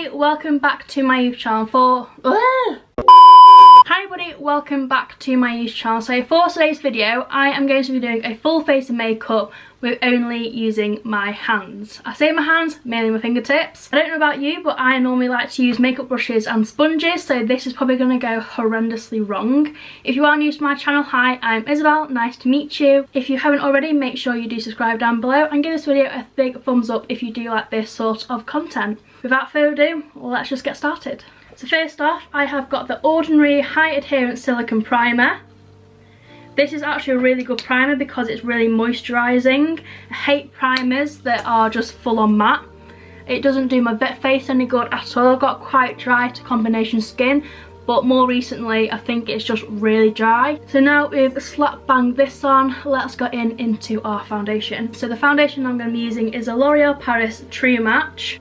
everybody, welcome back to my YouTube channel welcome back to my YouTube channel. So for today's video, I am going to be doing a full face of makeup with only using my hands. I say my hands, mainly my fingertips. I don't know about you, but I normally like to use makeup brushes and sponges, so this is probably going to go horrendously wrong. If you are new to my channel, hi, I'm Isabel, nice to meet you. If you haven't already, make sure you do subscribe down below and give this video a big thumbs up if you do like this sort of content. Without further ado, let's just get started. So first off, I have got the Ordinary High Adherence Silicone Primer. This is actually a really good primer because it's really moisturising. I hate primers that are just full on matte. It doesn't do my face any good at all. I've got quite dry to combination skin, but more recently I think it's just really dry. So now we've slap banged this on, let's go into our foundation. So the foundation I'm going to be using is a L'Oreal Paris True Match.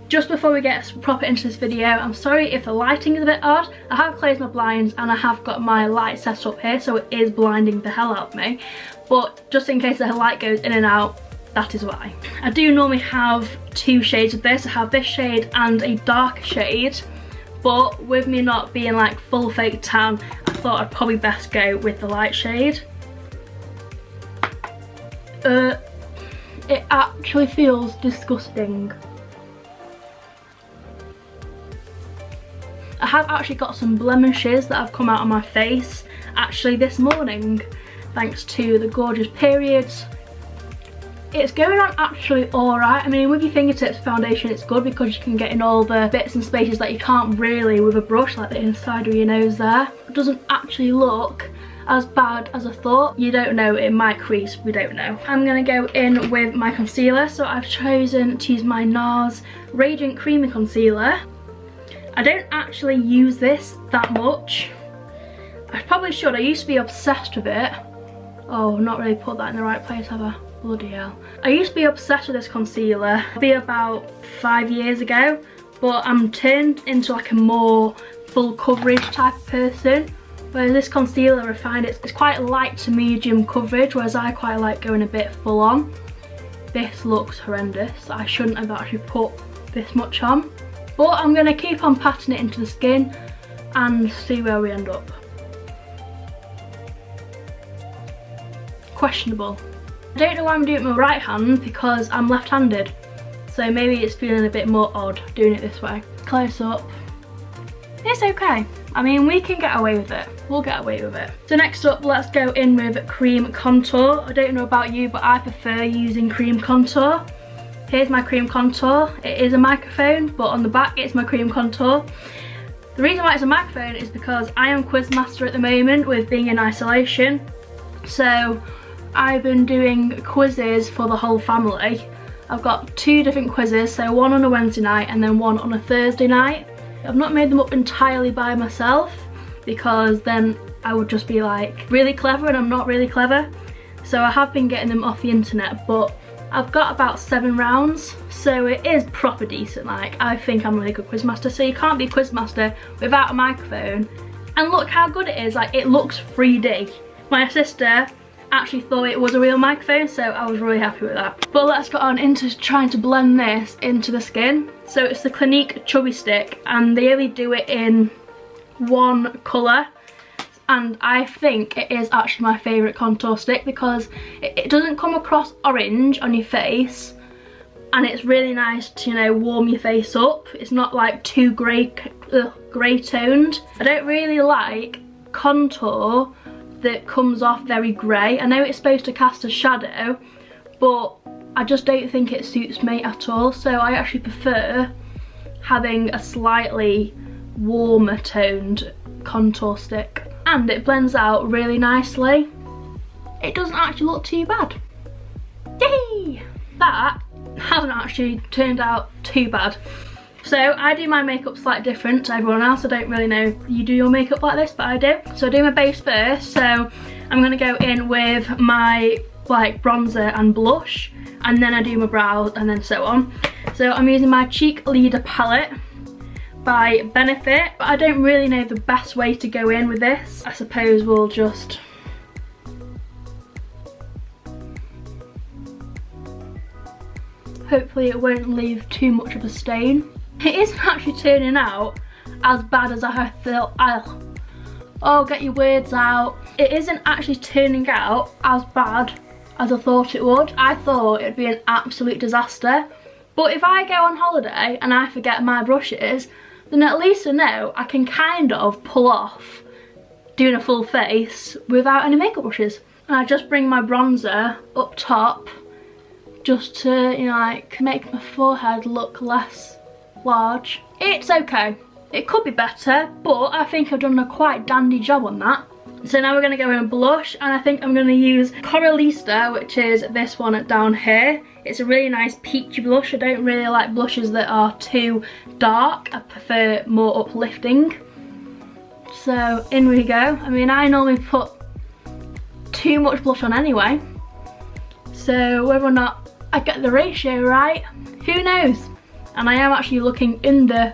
Just before we get proper into this video, I'm sorry if the lighting is a bit odd. I have closed my blinds and I have got my light set up here, so it is blinding the hell out of me. But just in case the light goes in and out, that is why. I do normally have two shades of this. I have this shade and a dark shade, but with me not being like full fake tan, I thought I'd probably best go with the light shade. It actually feels disgusting. I have actually got some blemishes that have come out on my face actually this morning, thanks to the gorgeous periods. It's going on actually alright. I mean, with your fingertips foundation it's good because you can get in all the bits and spaces that you can't really with a brush, like the inside of your nose there. It doesn't actually look as bad as I thought. You don't know, it might crease, we don't know. I'm going to go in with my concealer, so I've chosen to use my NARS Radiant Creamy Concealer. I don't actually use this that much. I probably should. I used to be obsessed with it. Oh, not really put that in the right place, have I? Bloody hell. I used to be obsessed with this concealer, maybe about 5 years ago, but I'm turned into like a more full coverage type of person. Whereas this concealer, I find it's quite light to medium coverage, whereas I quite like going a bit full on. This looks horrendous. I shouldn't have actually put this much on. But I'm going to keep on patting it into the skin and see where we end up. Questionable. I don't know why I'm doing it with my right hand because I'm left-handed. So maybe it's feeling a bit more odd doing it this way. Close up. It's okay. I mean, we can get away with it. We'll get away with it. So next up, let's go in with cream contour. I don't know about you, but I prefer using cream contour. Here's my cream contour. It is a microphone, but on the back it's my cream contour. The reason why it's a microphone is because I am quizmaster at the moment with being in isolation. So I've been doing quizzes for the whole family. I've got 2 different quizzes, so one on a Wednesday night and then one on a Thursday night. I've not made them up entirely by myself because then I would just be like really clever and I'm not really clever. So I have been getting them off the internet, but I've got about 7 rounds, so it is proper decent. Like, I think I'm a really good quizmaster, so you can't be a quizmaster without a microphone. And look how good it is, like it looks 3D. My sister actually thought it was a real microphone, so I was really happy with that. But let's get on into trying to blend this into the skin. So it's the Clinique Chubby Stick, and they only do it in one colour. And I think it is actually my favourite contour stick because it doesn't come across orange on your face, and it's really nice to, you know, warm your face up. It's not like too grey toned. I don't really like contour that comes off very grey. I know it's supposed to cast a shadow, but I just don't think it suits me at all. So I actually prefer having a slightly warmer toned contour stick. And it blends out really nicely. It doesn't actually look too bad. Yay! That hasn't actually turned out too bad. So I do my makeup slightly different to everyone else. I don't really know if you do your makeup like this, but I do. So I do my base first. So I'm going to go in with my like bronzer and blush, and then I do my brows and then so on. So I'm using my Cheek Leader palette by Benefit, but I don't really know the best way to go in with this. I suppose we'll just hopefully it won't leave too much of a stain. It isn't actually turning out as bad as I thought. Oh, get your words out. It isn't actually turning out as bad as I thought it would. I thought it would be an absolute disaster. But if I go on holiday and I forget my brushes, then at least I know I can kind of pull off doing a full face without any makeup brushes. And I just bring my bronzer up top just to, you know, like make my forehead look less large. It's okay. It could be better, but I think I've done a quite dandy job on that. So now we're going to go in blush, and I think I'm going to use Coralista, which is this one down here. It's a really nice peachy blush. I don't really like blushes that are too dark. I prefer more uplifting. So in we go. I mean, I normally put too much blush on anyway. So whether or not I get the ratio right, who knows? And I am actually looking in the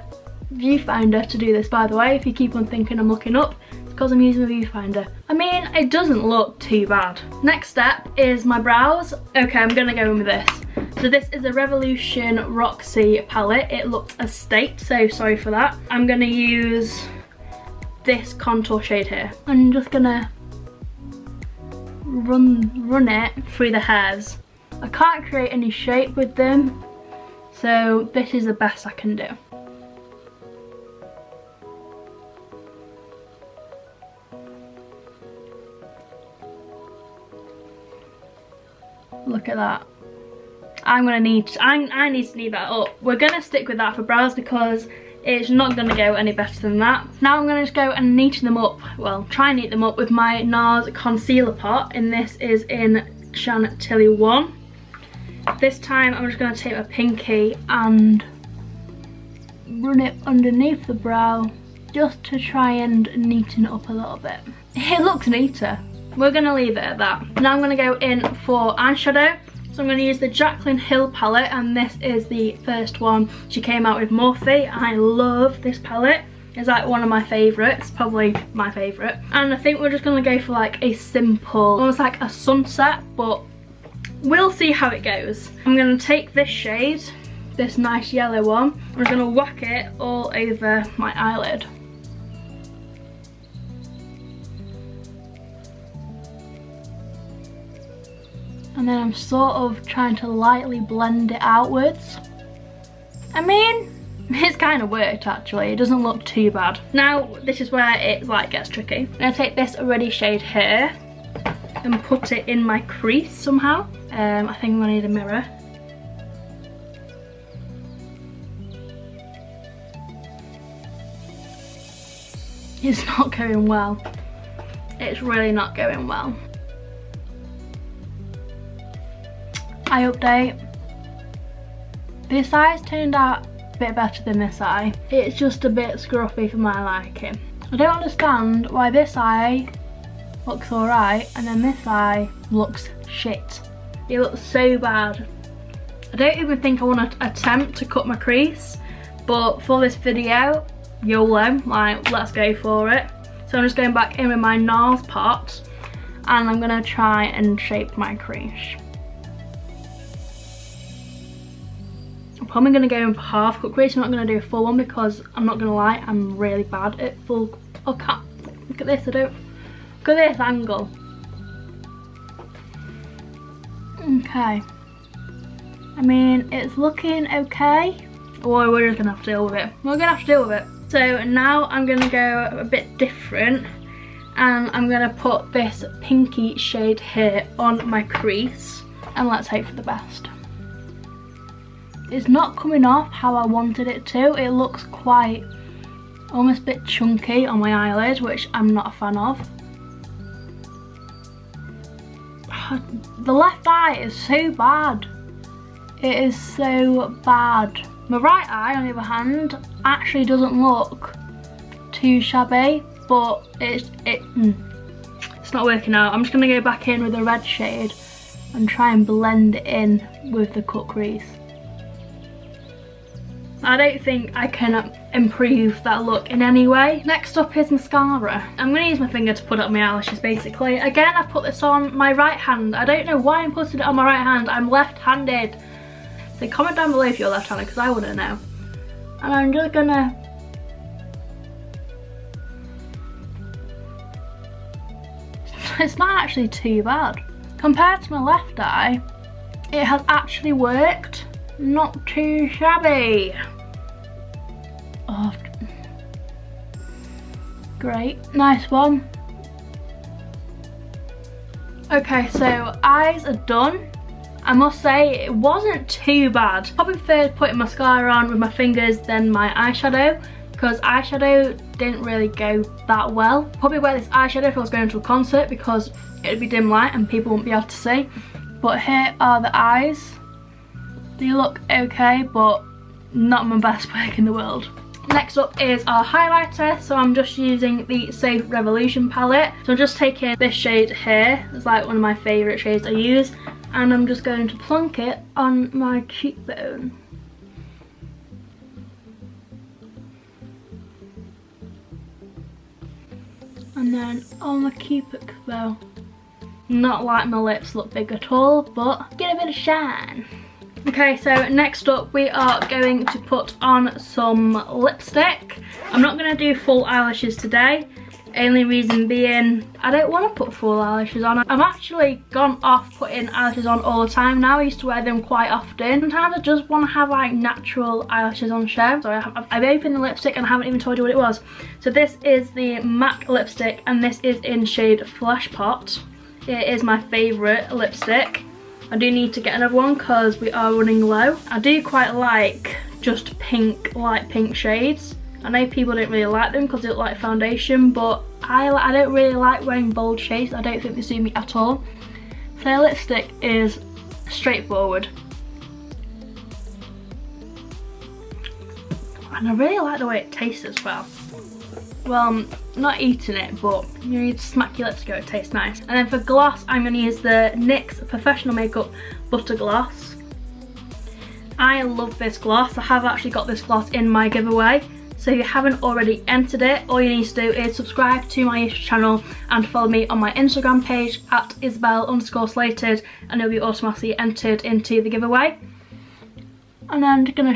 viewfinder to do this, by the way. If you keep on thinking I'm looking up, it's because I'm using the viewfinder. I mean, it doesn't look too bad. Next step is my brows. Okay, I'm gonna go in with this. So this is a Revolution Roxy palette. It looks a state, so sorry for that. I'm gonna use this contour shade here. I'm just gonna run it through the hairs. I can't create any shape with them, so this is the best I can do. Look at that. I need to neat that up. We're gonna stick with that for brows because it's not gonna go any better than that. Now I'm gonna just go and neaten them up. Well, try and neat them up with my NARS concealer pot, and this is in Chantilly 1. This time I'm just gonna take my pinky and run it underneath the brow just to try and neaten it up a little bit. It looks neater. We're gonna leave it at that. Now I'm gonna go in for eyeshadow. So I'm gonna use the Jaclyn Hill palette, and this is the first one she came out with, Morphe. I love this palette. It's like one of my favourites, probably my favourite. And I think we're just gonna go for like a simple, almost like a sunset, but we'll see how it goes. I'm gonna take this shade, this nice yellow one, I'm gonna whack it all over my eyelid. And then I'm sort of trying to lightly blend it outwards. I mean, it's kind of worked actually. It doesn't look too bad. Now, this is where it like gets tricky. I'm gonna take this Ready shade here and put it in my crease somehow. I think I'm gonna need a mirror. It's not going well. It's really not going well. Eye update. This eye's turned out a bit better than this eye. It's just a bit scruffy for my liking. I don't understand why this eye looks alright and then this eye looks shit. It looks so bad. I don't even think I want to attempt to cut my crease, but for this video, YOLO, like let's go for it. So I'm just going back in with my NARS pot and I'm gonna try and shape my crease. I'm probably going to go in for half cut crease. I'm not going to do a full one because I'm not going to lie, I'm really bad at full. Oh, can't look at this. Look at this angle. Okay. I mean, it's looking okay. Or we're just going to have to deal with it. We're going to have to deal with it. So now I'm going to go a bit different. And I'm going to put this pinky shade here on my crease. And let's hope for the best. It's not coming off how I wanted it to. It looks quite, almost a bit chunky on my eyelid, which I'm not a fan of. The left eye is so bad. It is so bad. My right eye, on the other hand, actually doesn't look too shabby, but it's not working out. I'm just gonna go back in with a red shade and try and blend it in with the cut crease. I don't think I can improve that look in any way. Next up is mascara. I'm going to use my finger to put up my eyelashes basically. Again, I've put this on my right hand. I don't know why I'm putting it on my right hand. I'm left-handed. So comment down below if you're left-handed because I wouldn't know. And I'm just gonna it's not actually too bad. Compared to my left eye, it has actually worked. Not too shabby. Oh, great, nice one. Okay, so eyes are done. I must say it wasn't too bad. Probably preferred putting mascara on with my fingers than my eyeshadow, because eyeshadow didn't really go that well. Probably wear this eyeshadow if I was going to a concert because it'd be dim light and people wouldn't be able to see. But here are the eyes. They look okay, but not my best work in the world. Next up is our highlighter, so I'm just using the Safe Revolution palette. So I'm just taking this shade here, it's like one of my favourite shades I use, and I'm just going to plonk it on my cheekbone. And then on the cupid bow. Not like my lips look big at all, but get a bit of shine. Okay, so next up we are going to put on some lipstick. I'm not going to do full eyelashes today. Only reason being, I don't want to put full eyelashes on. I'm actually gone off putting eyelashes on all the time now. I used to wear them quite often. Sometimes I just want to have like natural eyelashes on show. So I've opened the lipstick and I haven't even told you what it was. So this is the MAC lipstick and this is in shade Flesh Pot. It is my favourite lipstick. I do need to get another one because we are running low. I do quite like just pink, light pink shades. I know people don't really like them because they look like foundation, but I don't really like wearing bold shades. I don't think they suit me at all. So their lipstick is straightforward. And I really like the way it tastes as well. Well, I'm not eating it, but you need to smack your lips to go, it tastes nice. And then for gloss, I'm going to use the NYX Professional Makeup Butter Gloss. I love this gloss. I have actually got this gloss in my giveaway. So if you haven't already entered it, all you need to do is subscribe to my YouTube channel and follow me on my Instagram page at Isabel_slated, and you'll be automatically entered into the giveaway. And I'm just gonna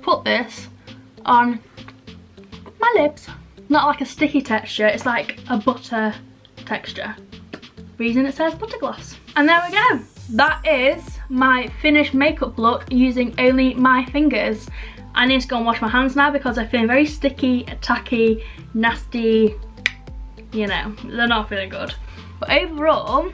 put this on my lips. Not like a sticky texture, it's like a butter texture. Reason it says butter gloss. And there we go. That is my finished makeup look using only my fingers. I need to go and wash my hands now because I'm feeling very sticky, tacky, nasty, you know, they're not feeling good. But overall,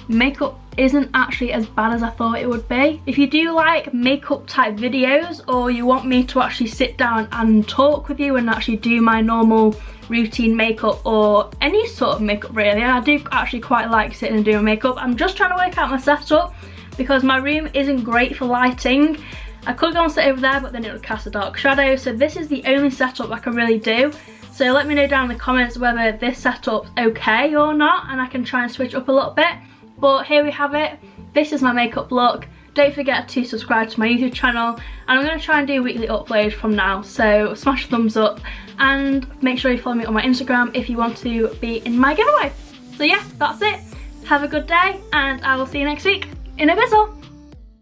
makeup isn't actually as bad as I thought it would be. If you do like makeup type videos, or you want me to actually sit down and talk with you and actually do my normal routine makeup or any sort of makeup really, I do actually quite like sitting and doing makeup. I'm just trying to work out my setup because my room isn't great for lighting. I could go and sit over there, but then it would cast a dark shadow. So this is the only setup I can really do. So let me know down in the comments whether this setup's okay or not, and I can try and switch up a little bit. But here we have it. This is my makeup look. Don't forget to subscribe to my YouTube channel, and I'm going to try and do weekly uploads from now. So smash a thumbs up and make sure you follow me on my Instagram if you want to be in my giveaway. So yeah, that's it. Have a good day, and I will see you next week in a bizzle.